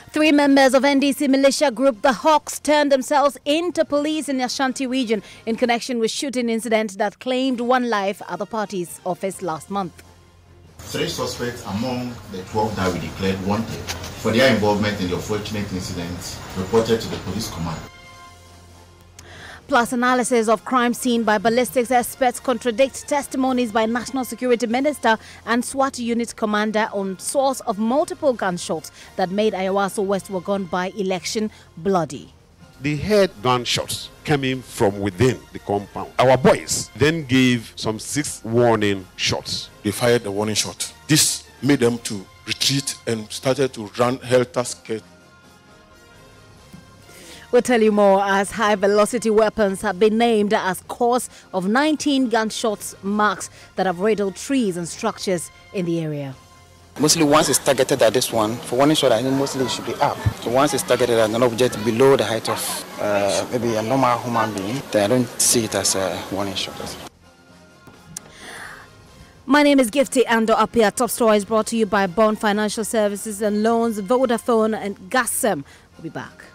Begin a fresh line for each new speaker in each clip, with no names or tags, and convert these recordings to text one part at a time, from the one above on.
Three members of NDC militia group The Hawks turned themselves into police in the Ashanti region in connection with shooting incident that claimed one life at the party's office last month.
3 suspects among the 12 that we declared wanted for their involvement in the unfortunate incident reported to the police command.
Plus, analysis of crime scene by ballistics experts contradict testimonies by National Security Minister and SWAT unit commander on source of multiple gunshots that made Ayawaso West Wagon by-election bloody.
They heard gunshots coming from within the compound. Our boys then gave some 6 warning shots.
They fired a warning shot. This made them to retreat and started to run helter-skelter.
We'll tell you more as high-velocity weapons have been named as cause of 19 gunshots marks that have riddled trees and structures in the area.
Mostly once it's targeted at this one, for one shot I think mostly it should be up. So once it's targeted at an object below the height of maybe a normal human being, then I don't see it as a warning shot.
My name is Gifty Ando Apia. Top Story is brought to you by Bond Financial Services and Loans, Vodafone and Gasem. We'll be back.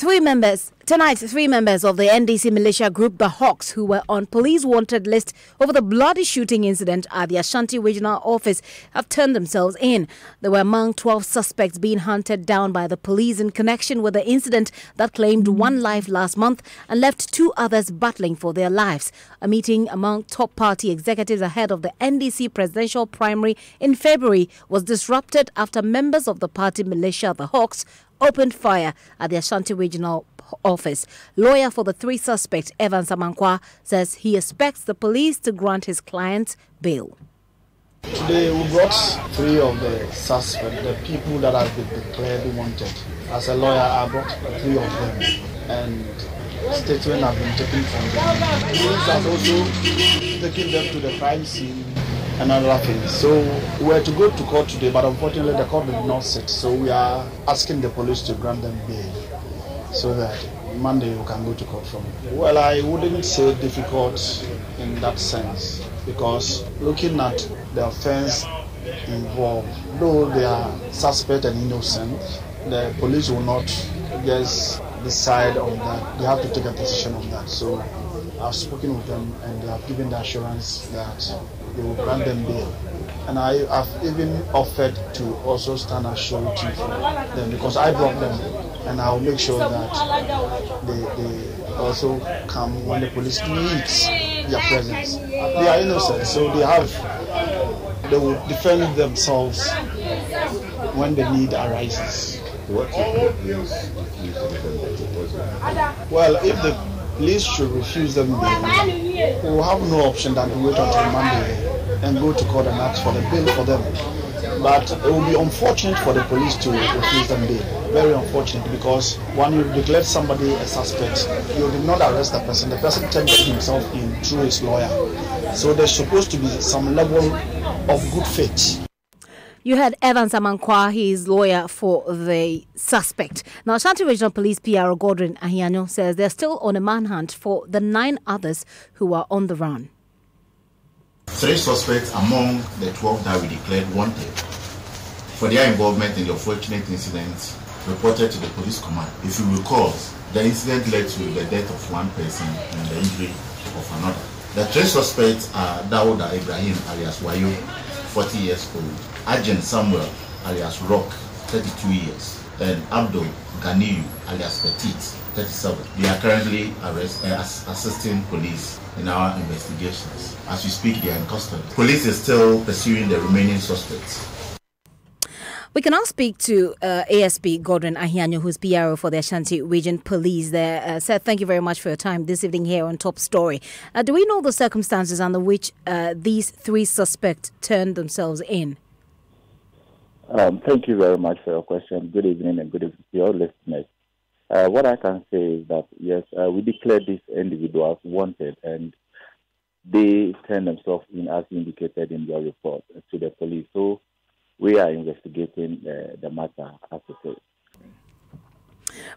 Three members of the NDC militia group The Hawks, who were on police wanted list over the bloody shooting incident at the Ashanti regional office, have turned themselves in. They were among 12 suspects being hunted down by the police in connection with the incident that claimed one life last month and left 2 others battling for their lives. A meeting among top party executives ahead of the NDC presidential primary in February was disrupted after members of the party militia The Hawks opened fire at the Ashanti regional office. Lawyer for the 3 suspects, Evans Amankwa, says he expects the police to grant his client bail.
Today we brought 3 of the suspects, the people that have been declared wanted. As a lawyer, I brought 3 of them, and statements have been taken from them. Police has also taken them to the crime scene and other things. So we were to go to court today, but unfortunately the court did not sit. So we are asking the police to grant them bail so that Monday we can go to court from it. Well, I wouldn't say difficult in that sense, because looking at the offense involved, though they are suspect and innocent, the police will not just decide on that. They have to take a decision on that. So I've spoken with them and they have given the assurance that they will grant them bail. And I have even offered to also stand as surety for them, because I brought them, and I will make sure that they also come when the police needs their presence. They are innocent, so they will defend themselves when the need arises.
What if the police refuse to defend themselves?
Well, if the police should refuse them bail, we will have no option than to wait until Monday and go to court and ask for the bail for them. But it will be unfortunate for the police to refuse them bail. Very unfortunate, because when you declare somebody a suspect, you did not arrest the person. The person turned himself in through his lawyer. So there's supposed to be some level of good faith.
You heard Evans Amankwa, he is lawyer for the suspect. Now, Ashanti Regional Police PRO Godwin Ahianyo says they're still on a manhunt for the 9 others who are on the run.
3 suspects among the 12 that we declared wanted for their involvement in the unfortunate incident reported to the police command. If you recall, the incident led to the death of 1 person and the injury of another. The 3 suspects are Dawuda Ibrahim alias Wayo, 40 years old, Agent Samuel alias Rock, 32 years, and Abdul Ganiyu alias Petit, 37. They are currently assisting police in our investigations. As we speak, they are in custody. Police is still pursuing the remaining suspects.
We can now speak to ASP Godwin Ahianyo, who's PRO for the Ashanti Region Police there. Sir, thank you very much for your time this evening here on Top Story. Do we know the circumstances under which these 3 suspects turned themselves in?
Thank you very much for your question. Good evening and good evening to your listeners. What I can say is that, yes, we declared these individuals wanted, and they turned themselves in as indicated in their report to the police. So we are investigating the matter as it is.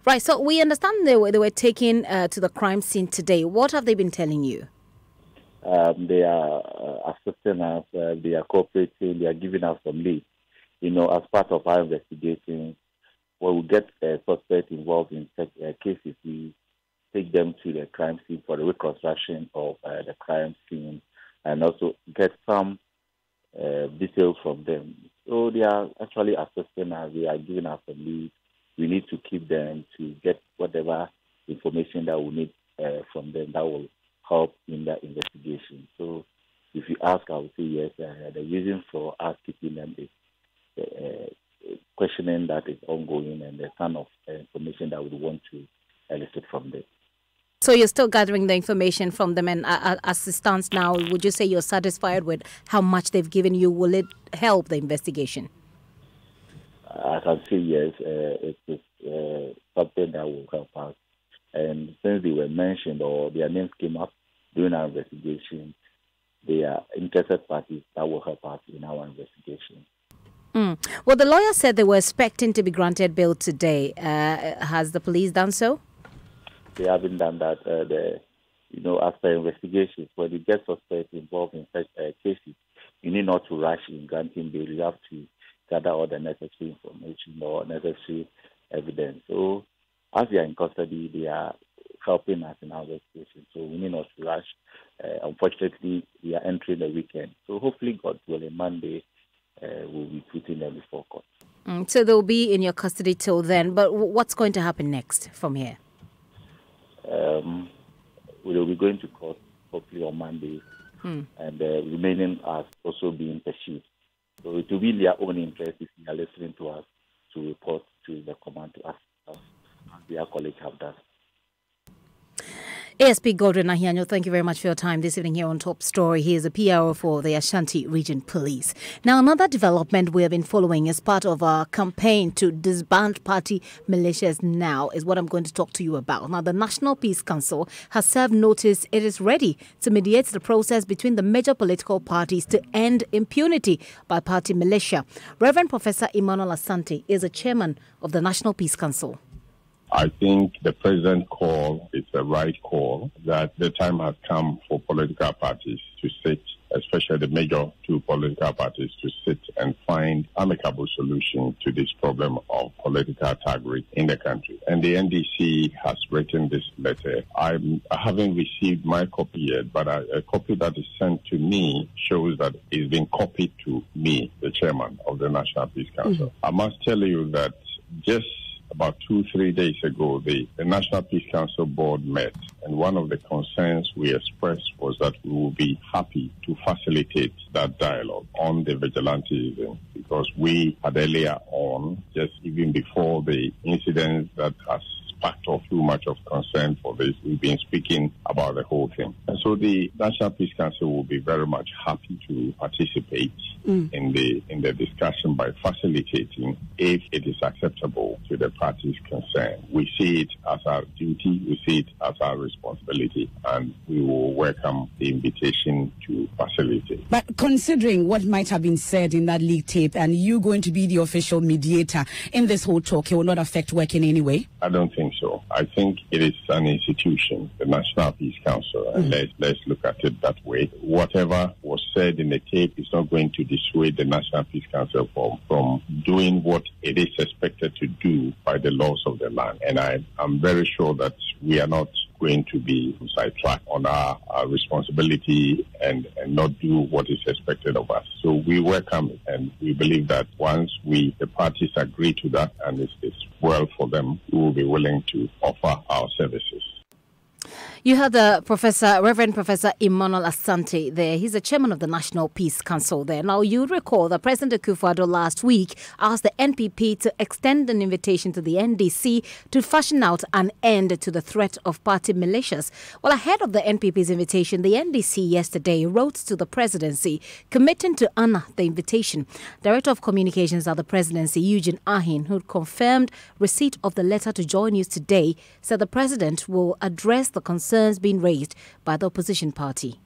Right, so we understand they were taken to the crime scene today. What have they been telling you?
They are assisting us, they are cooperating, they are giving us some lead. As part of our investigation, when we get suspects involved in such cases, we take them to the crime scene for the reconstruction of the crime scene and also get some details from them. So they are actually assisting us, they are giving us a lead. We need to keep them to get whatever information that we need from them that will help in the investigation. So if you ask, I would say yes, the reason for us keeping them is questioning that is ongoing and the kind of information that we want to elicit from them.
So you're still gathering the information from them, and as it stands now, would you say you're satisfied with how much they've given you? Will it help the investigation?
I can say yes, it is something that will help us. And since they were mentioned or their names came up during our investigation, they are interested parties that will help us in our investigation.
Well, the lawyer said they were expecting to be granted bail today. Has the police done so?
They haven't done that. As per investigations, when you get suspects involved in such cases, you need not to rush in granting bail. You have to gather all the necessary information or necessary evidence. So, as they are in custody, they are helping us in our investigation. So, we need not to rush. Unfortunately, we are entering the weekend. So, hopefully, God willing, Monday, we'll be putting them before court.
So they'll be in your custody till then. But what's going to happen next from here?
We will be going to court hopefully on Monday, and the remaining are also being pursued. So it will be in their own interest if they are listening to us to report to the command to us as their colleagues have done.
ASP Godwin Ahianyo, thank you very much for your time this evening here on Top Story. He is a PRO for the Ashanti Region Police. Now, another development we have been following as part of our campaign to disband party militias now is what I'm going to talk to you about. Now, the National Peace Council has served notice it is ready to mediate the process between the major political parties to end impunity by party militia. Reverend Professor Emmanuel Asante is the chairman of the National Peace Council.
I think the president's call is the right call, that the time has come for political parties to sit, especially the major two political parties, to sit and find amicable solution to this problem of political thuggery in the country. And the NDC has written this letter. I haven't received my copy yet, but a copy that is sent to me shows that it's been copied to me, the chairman of the National Peace Council. I must tell you that just about 2-3 days ago, the National Peace Council board met, and one of the concerns we expressed was that we will be happy to facilitate that dialogue on the vigilantism, because we had earlier on, just even before the incident that has sparked off too much of concern for this, we've been speaking about the whole thing. And so the National Peace Council will be very much happy to participate in the discussion by facilitating if it is acceptable to the parties concerned. We see it as our duty, we see it as our responsibility, and we will welcome the invitation to facilitate.
But considering what might have been said in that leak tape and you going to be the official mediator in this whole talk, it will not affect work in any way?
I don't think so. I think it is an institution, the National Peace Council, and let's look at it that way. Whatever was said in the tape is not going to dissuade the National Peace Council from doing what it is expected to do by the laws of the land. And I'm very sure that we are not going to be sidetracked on our responsibility and not do what is expected of us. So we welcome it, and we believe that once the parties agree to that and it's well for them, we will be willing to offer our services.
You had the Reverend Professor Emmanuel Asante there. He's the chairman of the National Peace Council there. Now, you recall that President Akufo-Addo last week asked the NPP to extend an invitation to the NDC to fashion out an end to the threat of party militias. Well, ahead of the NPP's invitation, the NDC yesterday wrote to the presidency committing to honor the invitation. Director of Communications at the presidency, Eugene Ahin, who confirmed receipt of the letter to Joy News today, said the president will address the concerns being raised by the opposition party.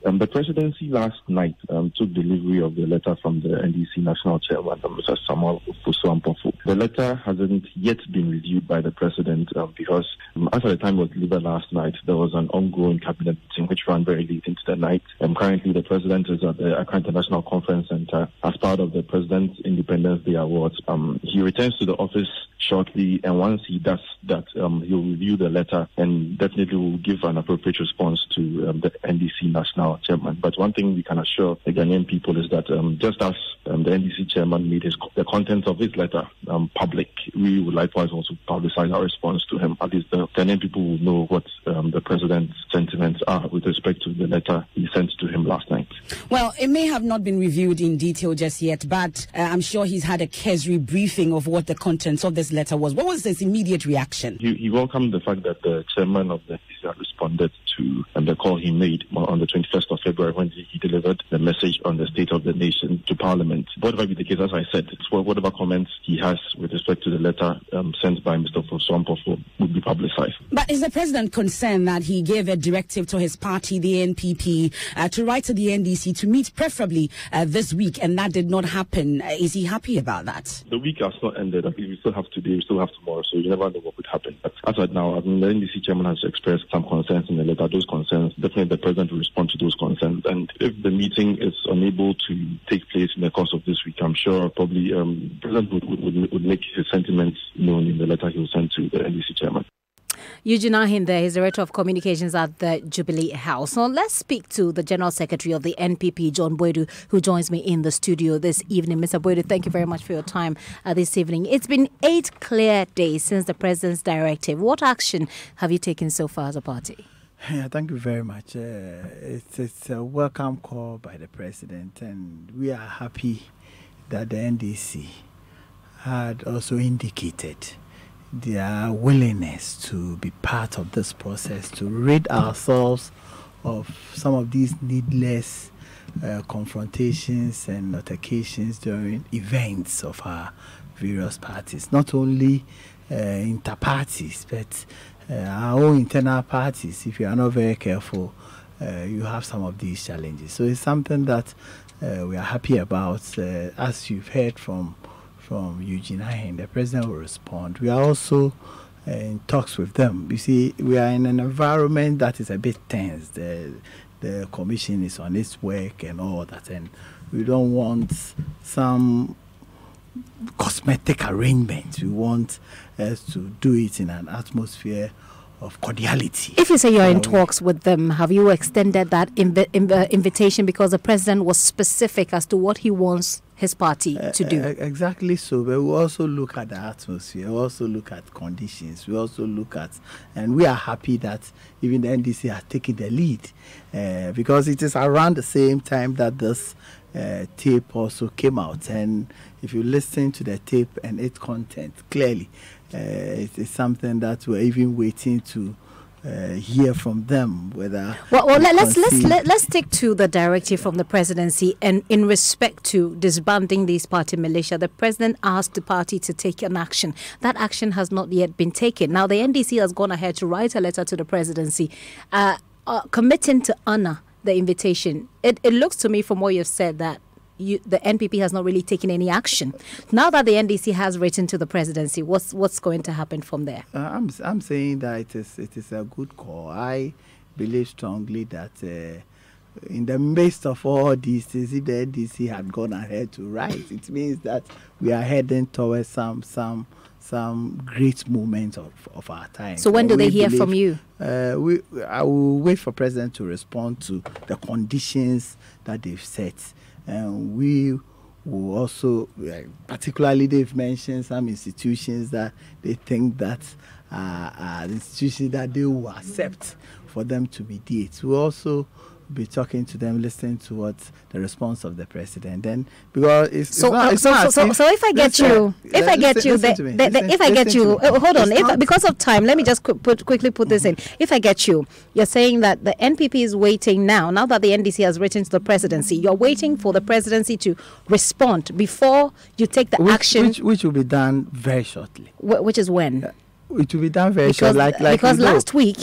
The presidency last night took delivery of the letter from the NDC National Chairman, Mr. Samuel Ofosu-Ampofo. The letter hasn't yet been reviewed by the president because as at the time it was delivered last night, there was an ongoing cabinet meeting which ran very late into the night. Currently, the president is at the Accra International Conference Center as part of the President's Independence Day Awards. He returns to the office shortly, and once he does that, he'll review the letter and definitely will give an appropriate response to the NDC National Chairman. But one thing we can assure the Ghanaian people is that just as the NDC Chairman made the content of his letter public, we would likewise also publicize our response to him. At least the Ghanaian people will know what the President's sentiments are with respect to the letter he sent to him last night.
Well, it may have not been reviewed in detail just yet, but I'm sure he's had a cursory briefing of what the contents of this letter was. What was his immediate reaction?
He welcomed the fact that the chairman of the NDC responded to the call he made on the 21st of February when he delivered the message on the state of the nation to Parliament. Whatever be the case, as I said, whatever comments he has with respect to the letter sent by Mr. Ofosu-Ampofo would be publicized.
But is the president concerned that he gave a directive to his party, the NPP, to write to the NDC to meet preferably this week, and that did not happen? Is he happy about that?
The week has not ended. I think we still have today, we still have tomorrow, so you never know what would happen. But as of now, the NDC chairman has expressed some concerns in the letter. Those concerns, definitely the president will respond to those concerns. And if the meeting is unable to take place in the course of this week, I'm sure probably the president would make his sentiments known in the letter he will send to the NDC chairman.
Eugene Ahin there, he's Director of Communications at the Jubilee House. So let's speak to the General Secretary of the NPP, John Boydu, who joins me in the studio this evening. Mr. Boydu, thank you very much for your time this evening. It's been 8 clear days since the President's directive. What action have you taken so far as a party?
Yeah, thank you very much. It's a welcome call by the President, and we are happy that the NDC had also indicated their willingness to be part of this process, to rid ourselves of some of these needless confrontations and altercations during events of our various parties, not only inter-parties, but our own internal parties. If you are not very careful, you have some of these challenges. So it's something that we are happy about. As you've heard from Eugene Ahin, the president will respond. We are also in talks with them. You see, we are in an environment that is a bit tense. The commission is on its work and all that, and we don't want some cosmetic arrangements. We want us to do it in an atmosphere of cordiality.
If you say you're in talks with them, have you extended that invitation because the president was specific as to what he wants his party to do?
Exactly so. But we also look at the atmosphere, we also look at conditions, we also look at, and we are happy that even the NDC has taken the lead because it is around the same time that this tape also came out. And if you listen to the tape and its content, clearly it is something that we're even waiting to hear from them whether.
Well, let's stick to the directive from the presidency, and in respect to disbanding these party militia, the president asked the party to take an action. That action has not yet been taken. Now the NDC has gone ahead to write a letter to the presidency, committing to honor the invitation. It looks to me from what you've said that the NPP has not really taken any action. Now that the NDC has written to the presidency, what's going to happen from there?
I'm saying that it is a good call. I believe strongly that in the midst of all these things, if the NDC had gone ahead to write, it means that we are heading towards some great moments of our time.
So when do they hear from you?
I will wait for President to respond to the conditions that they've set. And we will also, particularly they've mentioned some institutions that they think that the institution that they will accept for them to mediate. We also be talking to them, listening to what the response of the president. Then, because
so if I get you, hold on. Because of time, let me just quickly put this in. If I get you, you're saying that the NPP is waiting now that the NDC has written to the presidency. You're waiting for the presidency to respond before you take the action,
which will be done very shortly.
Which is when?
It will be done very shortly.
Because last week,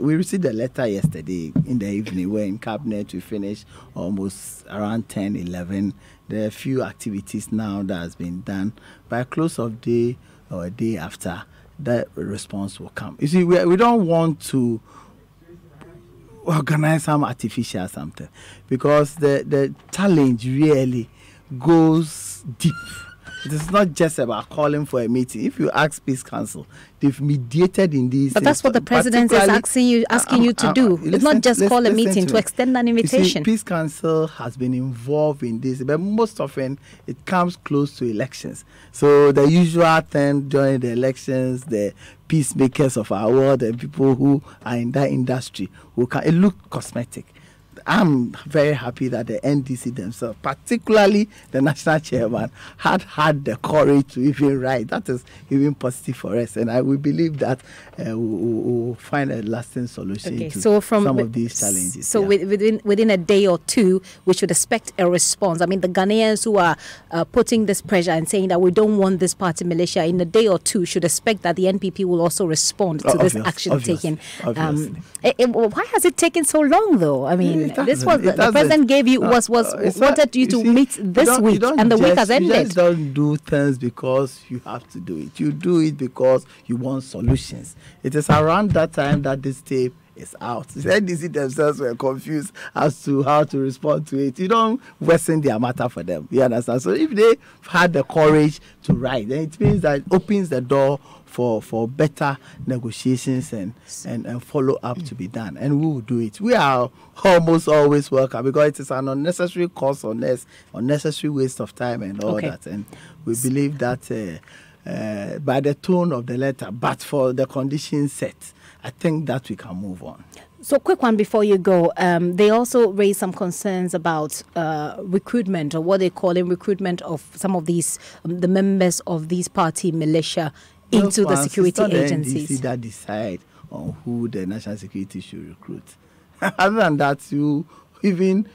we received a letter yesterday in the evening where in cabinet we finished almost around 10, 11. There are a few activities now that has been done. By a close of day or a day after, that response will come. You see, we don't want to organize some artificial something, because the challenge really goes deep. It is not just about calling for a meeting. If you ask Peace Council, they've mediated in these.
But that's what the president is asking you to do. It's not just call a meeting to extend an invitation.
You see, Peace Council has been involved in this, but most often it comes close to elections. So the usual thing during the elections, the peacemakers of our world and people who are in that industry, it look cosmetic. I'm very happy that the NDC themselves, particularly the national chairman, had the courage to even write. That is even positive for us, and we believe that we'll find a lasting solution to some of these challenges.
So within a day or two, we should expect a response. I mean, the Ghanaians who are putting this pressure and saying that we don't want this party militia, in a day or two should expect that the NPP will also respond to this action taken. Why has it taken so long, though? I mean, this was the president gave you wanted you to meet this week, and the week has ended.
You just don't do things because you have to do it. You do it because you want solutions. It is around that time that this tape is out. The NDC themselves were confused as to how to respond to it. You don't worsen their matter for them. You understand? So if they had the courage to write, then it means that it opens the door for better negotiations and follow up to be done, and we will do it. We are almost always welcome, because it is an unnecessary cost on us, unnecessary waste of time and all that, and we believe that by the tone of the letter, but for the conditions set, I think that we can move on.
So, quick one before you go. They also raised some concerns about recruitment, or what they call recruitment of some of these, the members of these party militia into the security agencies.
The NDC that decide on who the national security should recruit. Other than that, you even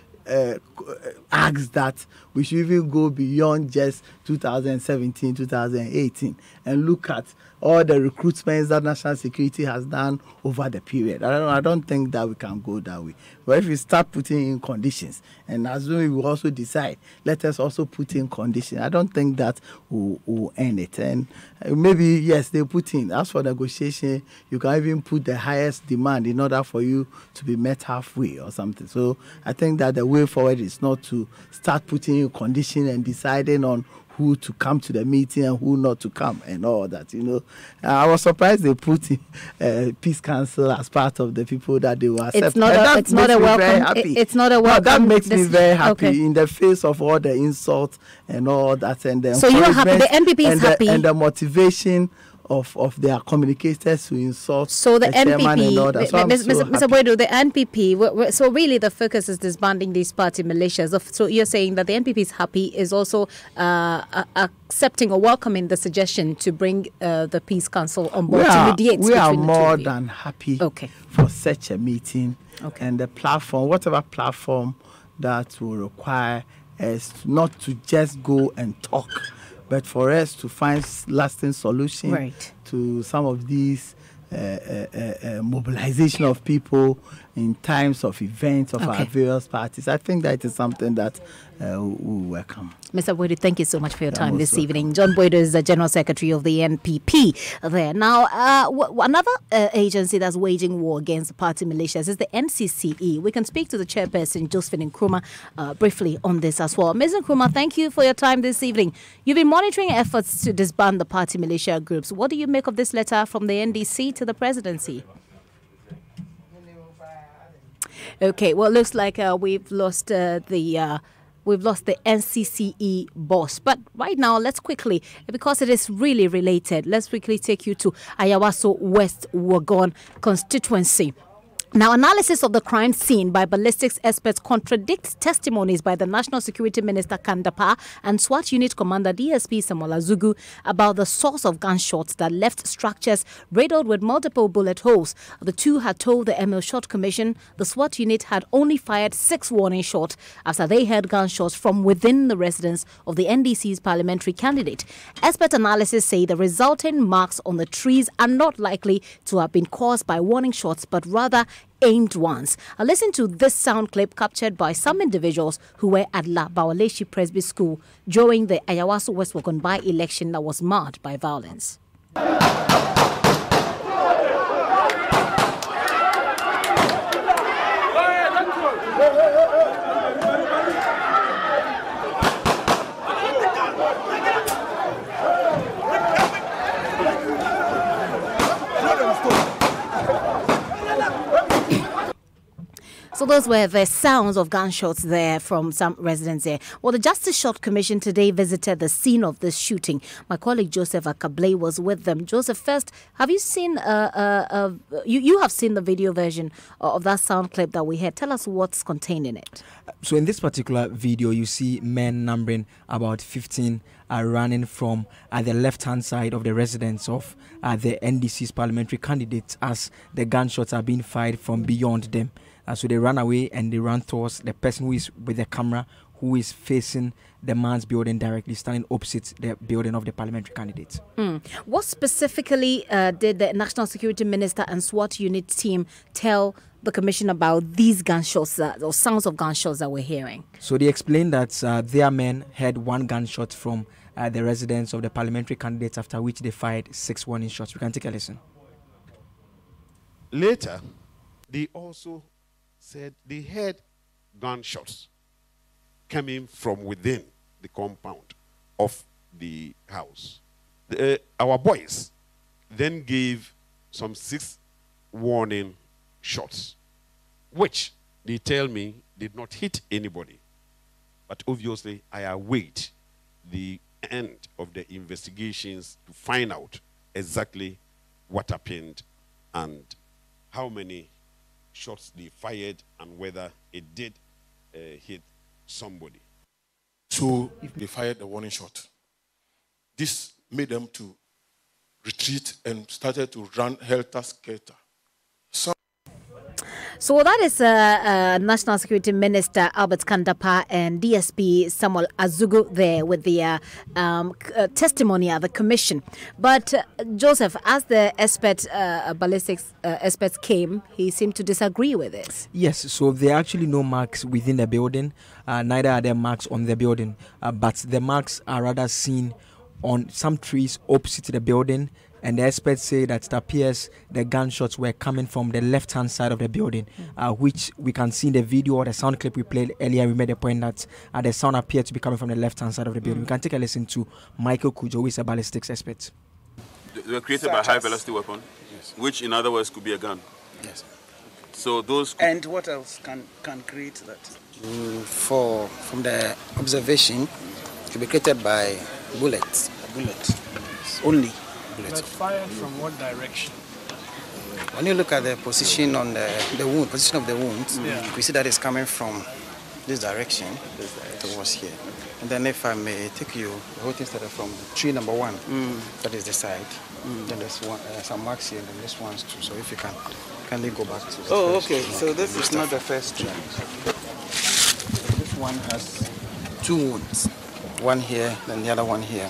ask that we should even go beyond just 2017, 2018 and look at all the recruitments that national security has done over the period. I don't think that we can go that way. But if we start putting in conditions, and as we will also decide, let us also put in conditions, I don't think that will end it. And maybe, yes, they put in. As for negotiation, you can even put the highest demand in order for you to be met halfway or something. So I think that the way forward is not to start putting in conditions and deciding on who to come to the meeting and who not to come and all that, I was surprised they put Peace Council as part of the people that they were accepting.
It's not a welcome. It's not a welcome.
That makes me very happy in the face of all the insults and all that. And the
so you're happy, the NPP is happy.
And the motivation of their communicators to insult
the
NPP and all that. So
Mr. Boydo, the NPP, so really the focus is disbanding these party militias. So you're saying that the NPP is happy, is also accepting or welcoming the suggestion to bring the Peace Council on board to mediate.
We are more than happy for such a meeting. And the platform, whatever platform that will require us not to just go and talk, but for us to find lasting solution to some of these mobilization of people in times of events of our various parties. I think that is something that we welcome.
Mr. Boydo, thank you so much for your time this evening. John Boydo is the General Secretary of the NPP there. Now, another agency that's waging war against the party militias is the NCCE. We can speak to the chairperson, Josephine Nkrumah, briefly on this as well. Ms. Nkrumah, thank you for your time this evening. You've been monitoring efforts to disband the party militia groups. What do you make of this letter from the NDC to the presidency? Okay, well, it looks like we've lost the we've lost the NCCE boss. But right now, let's quickly, because it is really related, let's quickly take you to Ayawaso West Wuogon constituency. Now, analysis of the crime scene by ballistics experts contradicts testimonies by the National Security Minister Kandapa and SWAT Unit Commander DSP Samuel Azugu about the source of gunshots that left structures riddled with multiple bullet holes. The two had told the Emil Shot Commission the SWAT unit had only fired 6 warning shots after they heard gunshots from within the residence of the NDC's parliamentary candidate. Expert analysis say the resulting marks on the trees are not likely to have been caused by warning shots, but rather aimed ones. Listen to this sound clip captured by some individuals who were at La Bawaleshi Presby School during the Ayawaso West Wuogon by-election that was marred by violence. So those were the sounds of gunshots there from some residents there. Well, the Justice Shot Commission today visited the scene of this shooting. My colleague Joseph Akablay was with them. Joseph, first, have you seen, you have seen the video version of that sound clip that we heard. Tell us what's contained in it.
So in this particular video, you see men numbering about 15 running from the left-hand side of the residence of the NDC's parliamentary candidates as the gunshots are being fired from beyond them. So they run away and they run towards the person who is with the camera, who is facing the man's building directly, standing opposite the building of the parliamentary candidates.
What specifically did the National Security Minister and SWAT unit team tell the commission about these gunshots, or sounds of gunshots that we're hearing?
So they explained that their men heard 1 gunshot from the residence of the parliamentary candidates, after which they fired 6 warning shots. We can take a listen.
Later, they also said they heard gunshots coming from within the compound of the house. Our boys then gave some 6 warning shots, which they tell me did not hit anybody. But obviously, I await the end of the investigations to find out exactly what happened and how many shots they fired and whether it did hit somebody.
So they fired a warning shot. This made them to retreat and started to run helter-skelter.
So that is National Security Minister Albert Kandapa and DSP Samuel Azugu there with the testimony at the commission. But Joseph, as the ballistics experts came, he seemed to disagree with this.
Yes, so there are actually no marks within the building, neither are there marks on the building, but the marks are rather seen on some trees opposite the building. And the experts say that it appears the gunshots were coming from the left-hand side of the building, which we can see in the video or the sound clip we played earlier. We made a point that the sound appeared to be coming from the left-hand side of the building. We can take a listen to Michael Kujo, who is a ballistics expert.
They were created by high-velocity weapon, yes, which in other words could be a gun.
Yes.
So those.
And what else can create that? From the observation, it could be created by bullets. Only.
But fired from what direction?
When you look at the position on the wound, position of the wound, you see that it's coming from this direction towards here. And then if I may take you, the whole thing started from tree number 1, that is the side. Then there's some marks here, and then this one's too. So if you can kindly go back to the first
okay.
tree.
So this is not the first tree.
This one has 2 wounds. One here, then the other one here.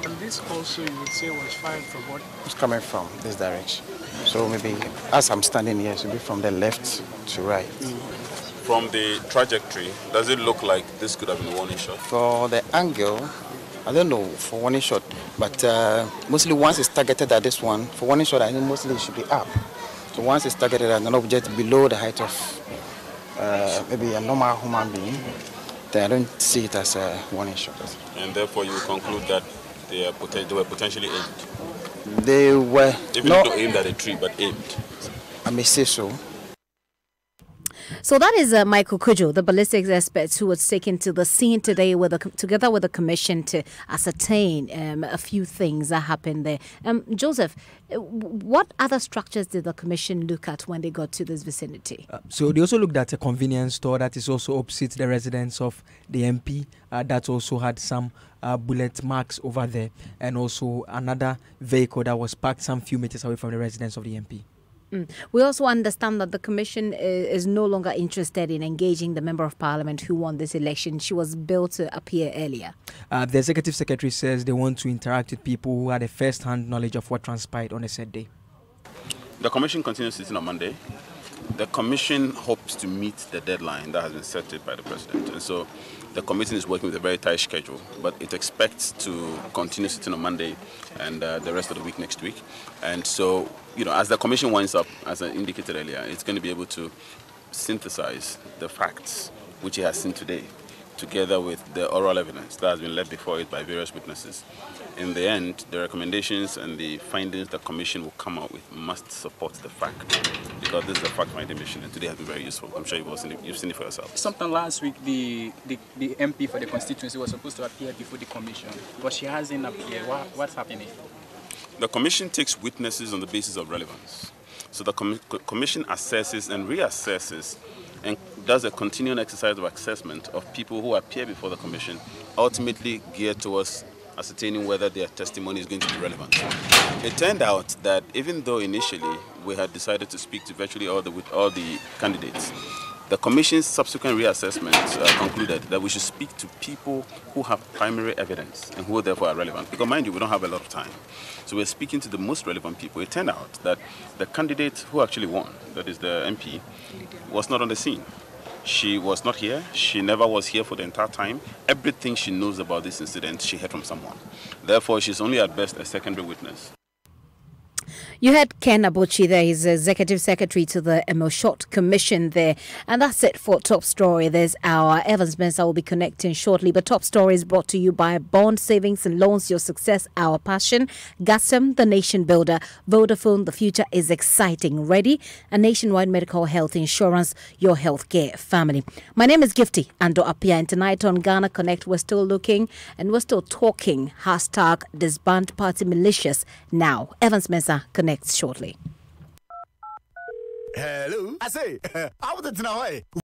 And this also, you would say, was fired from what?
It's coming from this direction. So maybe as I'm standing here, it should be from the left to right.
From the trajectory, does it look like this could have been a warning shot?
For the angle, I don't know for warning shot, but mostly once it's targeted at this one, for warning shot, I think mostly it should be up. So once it's targeted at an object below the height of maybe a normal human being, then I don't see it as a warning shot.
And therefore you conclude that they were potentially aimed?
They were
even not aimed at a tree, but aimed.
I may say so.
So that is Michael Kujo, the ballistics expert who was taken to the scene today together with the commission to ascertain a few things that happened there. Joseph, what other structures did the commission look at when they got to this vicinity?
So they also looked at a convenience store that is also opposite the residence of the MP. That also had some bullet marks over there, and also another vehicle that was parked some few meters away from the residence of the MP.
We also understand that the commission is no longer interested in engaging the member of parliament who won this election. She was billed to appear earlier.
The executive secretary says they want to interact with people who had a first-hand knowledge of what transpired on a said day.
The commission continues sitting on Monday. The commission hopes to meet the deadline that has been set by the president. And so the commission is working with a very tight schedule, but it expects to continue sitting on Monday and the rest of the week next week. And so, as the commission winds up, as I indicated earlier, it's going to be able to synthesize the facts which it has seen today, together with the oral evidence that has been led before it by various witnesses. In the end, the recommendations and the findings the commission will come out with must support the fact, because this is a fact-finding mission, and today has been very useful. I'm sure you've seen it for yourself.
Sometime last week, the MP for the constituency was supposed to appear before the commission, but she hasn't appeared. What's happening?
The commission takes witnesses on the basis of relevance. So the commission assesses and reassesses and does a continuing exercise of assessment of people who appear before the commission, ultimately geared towards ascertaining whether their testimony is going to be relevant. It turned out that even though initially we had decided to speak to virtually all the candidates, the commission's subsequent reassessment concluded that we should speak to people who have primary evidence and who therefore are relevant. Because mind you, we don't have a lot of time. So we're speaking to the most relevant people. It turned out that the candidate who actually won, that is the MP, was not on the scene. She was not here. She never was here for the entire time. Everything she knows about this incident, she heard from someone. Therefore, she's only at best a secondary witness.
You had Ken Abuchi there, he's Executive Secretary to the Emil Short Commission there. And that's it for Top Story this hour. Evans Mensah will be connecting shortly. But Top Story is brought to you by Bond Savings and Loans, your success, our passion. Gasum, the nation builder. Vodafone, the future is exciting. Ready? A nationwide medical health insurance, your healthcare family. My name is Gifty Ando Apia, and tonight on Ghana Connect, we're still looking and we're still talking. Hashtag disband party militias now. Evans Mensah connects shortly.
Hello, I say, I was at